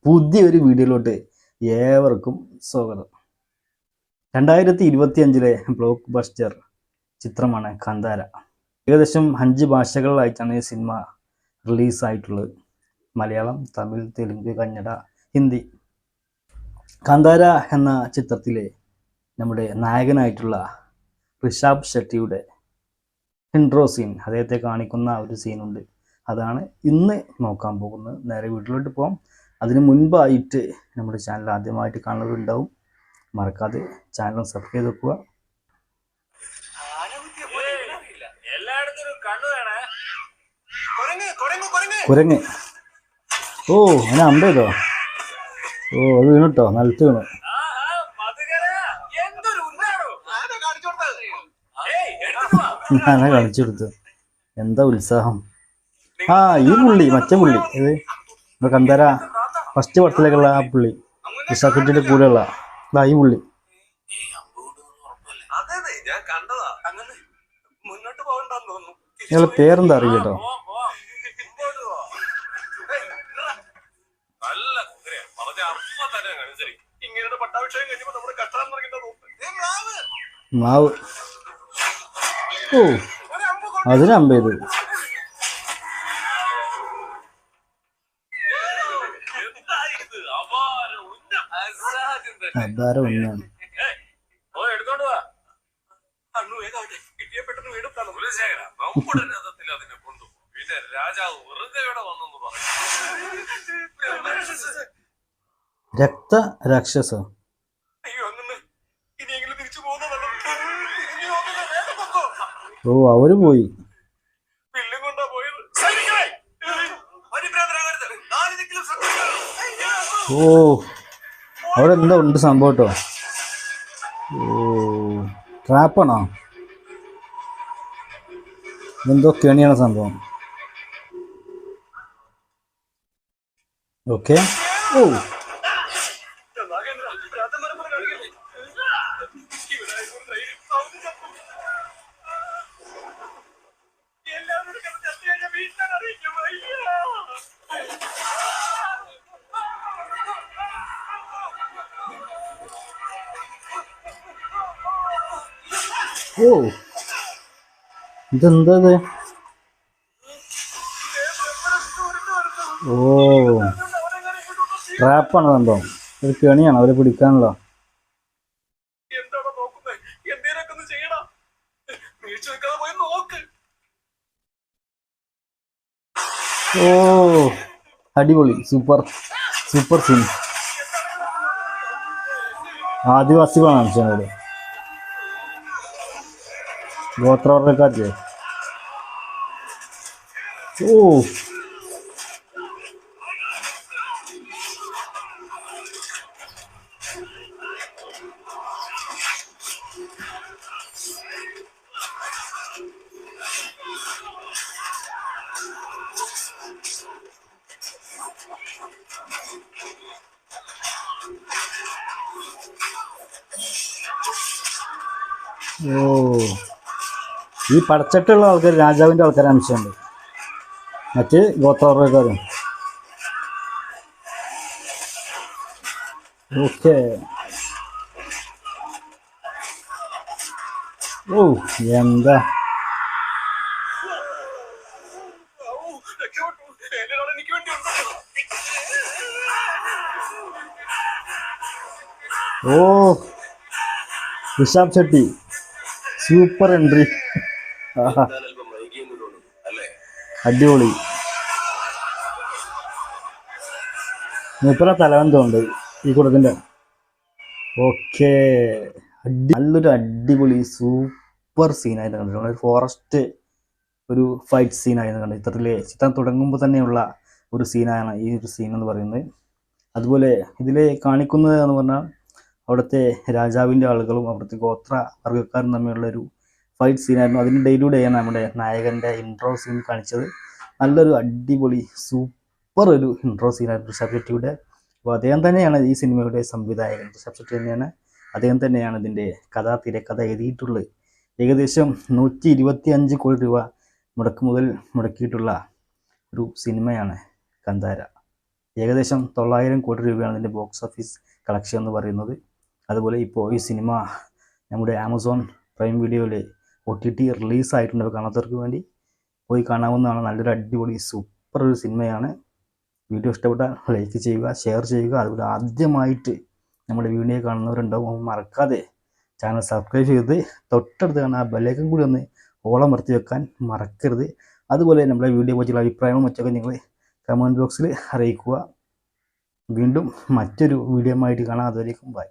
പുതിയൊരു വീഡിയോയിലോട്ട് ഏവർക്കും സ്വാഗതം. 2025 ബ്ലോക്ക് ബസ്റ്റർ ചിത്രമാണ് കാന്താര. ഏകദേശം 5 ഭാഷകളിലായിട്ടാണ് ഈ സിനിമ റിലീസായിട്ടുള്ളത്. മലയാളം, തമിഴ്, തെലുങ്ക്, കന്നഡ, ഹിന്ദി. കാന്താര എന്ന ചിത്രത്തിലെ നമ്മുടെ നായകനായിട്ടുള്ള ഋഷഭ് ഷെട്ടിയുടെ ഇൻട്രോ സീൻ, അദ്ദേഹത്തെ കാണിക്കുന്ന ഒരു സീനുണ്ട്. അതാണ് ഇന്ന് നോക്കാൻ പോകുന്നത്. നേരെ വീട്ടിലോട്ട് പോകാം. അതിന് മുൻപായിട്ട് നമ്മുടെ ചാനൽ ആദ്യമായിട്ട് കാണുന്നവരുണ്ടാവും, മറക്കാതെ ചാനൽ സബ്സ്ക്രൈബ് ചെയ്ത് വെക്കുക. കുരങ്ങ്, ഓ അങ്ങനെ അമ്പേതോ, ഓ അത് വീണിട്ടോ, നിലത്ത് വീണു. ഞാനെ കാണിച്ചു കൊടുത്തു. എന്താ ഉത്സാഹം. ഈ പുള്ളി, മറ്റേ പുള്ളി, ഇത് കാന്താര ഫസ്റ്റ് പടത്തിലേക്കുള്ള ആ പുള്ളി, ഋഷഭ് കൂടെയുള്ള ഈ പുള്ളി. നിങ്ങളെ പേരെന്താ അറിയില്ല കേട്ടോ. മാവ്, ഓ അതിന് അമ്പത്. അതാര ഒന്നാണ്. രക്ത രാക്ഷസോ? ഓ അവര് പോയി. ഓ അവിടെ എന്താ ഉണ്ട് സംഭവം കേട്ടോ. ഓ ട്രാപ്പാണോ? എന്തോ കെണിയാണ് സംഭവം. ഓക്കെ. ഓ ഓ ഇതെന്താ? ഓ ട്രാപ്പാണ് സംഭവം. ഒരു കെണിയാണ്, അവരെ പിടിക്കാനുള്ള. ഓ അടിപൊളി, സൂപ്പർ സൂപ്പർ സീൻ. ആദിവാസികളാണ് കാണിച്ചത്, ഗോത്രവർഗക്കാരില്ലേ. ഓ ഓ ഈ പടച്ചട്ടുള്ള ആൾക്കാർ രാജാവിൻ്റെ ആൾക്കാരെ അംശമുണ്ട്, മറ്റ് ഗോത്രവർഗക്കാരും. ഓക്കെ. ഓ എന്താ ഓ ഋഷഭ് ഷെട്ടി സൂപ്പർ എൻട്രി. അടിപൊളി. മൂപ്പര തലവന്തമുണ്ട് ഈ കൂട്ടത്തിൻ്റെ. ഓക്കെ, നല്ലൊരു അടിപൊളി സൂപ്പർ സീനായിരുന്നു കണ്ടിട്ടുണ്ട്. ഒരു ഫോറസ്റ്റ് ഒരു ഫൈറ്റ് സീനായിരുന്നു കണ്ടത്. ചിത്രം തുടങ്ങുമ്പോൾ തന്നെയുള്ള ഒരു സീനാണ് ഈ ഒരു സീൻ എന്ന് പറയുന്നത്. അതുപോലെ ഇതിൽ കാണിക്കുന്നത് എന്ന് പറഞ്ഞാൽ അവിടുത്തെ രാജാവിൻ്റെ ആളുകളും അവിടുത്തെ ഗോത്ര വർഗ്ഗക്കാരും തമ്മിലുള്ള ഒരു ഫൈറ്റ് സീനായിരുന്നു. അതിൻ്റെ ഡെയിലൂടെയാണ് നമ്മുടെ നായകൻ്റെ ഇൻട്രോ സീൻ കാണിച്ചത്. നല്ലൊരു അടിപൊളി സൂപ്പർ ഒരു ഇൻട്രോ സീനായിരുന്നു ഋഷഭ് ഷെട്ടിയുടെ. അപ്പോൾ അദ്ദേഹം തന്നെയാണ് ഈ സിനിമയുടെ സംവിധായകൻ. ഋഷഭ് ഷെട്ടി തന്നെയാണ്, അദ്ദേഹം തന്നെയാണ് ഇതിൻ്റെ തിരക്കഥ എഴുതിയിട്ടുള്ളത്. ഏകദേശം 125 കോടി രൂപ മുടക്കിയിട്ടുള്ള ഒരു സിനിമയാണ് കാന്താര. ഏകദേശം 900 കോടി രൂപയാണ് ഇതിൻ്റെ ബോക്സ് ഓഫീസ് കളക്ഷൻ എന്ന് പറയുന്നത്. അതുപോലെ ഇപ്പോൾ ഈ സിനിമ നമ്മുടെ ആമസോൺ പ്രൈം വീഡിയോയിൽ OTT റിലീസായിട്ടുണ്ട്. അപ്പോൾ കാണാത്തവർക്ക് വേണ്ടി പോയി കാണാവുന്നതാണ്. നല്ലൊരു അടിപൊളി സൂപ്പർ ഒരു സിനിമയാണ്. വീഡിയോ ഇഷ്ടപ്പെട്ടാൽ ലൈക്ക് ചെയ്യുക, ഷെയർ ചെയ്യുക. അതുപോലെ ആദ്യമായിട്ട് നമ്മുടെ വീഡിയോ കാണുന്നവരുണ്ടാവും, മറക്കാതെ ചാനൽ സബ്സ്ക്രൈബ് ചെയ്ത് തൊട്ടടുത്ത് കാണാൻ ആ ബെല്ലൈക്കൺ കൂടി ഒന്ന് ഓളമർത്തി വെക്കാൻ മറക്കരുത്. അതുപോലെ നമ്മുടെ വീഡിയോ പറ്റിയുള്ള അഭിപ്രായങ്ങളും മറ്റൊക്കെ നിങ്ങൾ കമൻറ്റ് ബോക്സിൽ അറിയിക്കുക. വീണ്ടും മറ്റൊരു വീഡിയോ ആയിട്ട് കാണാം. അതുവരേക്കും ബൈ.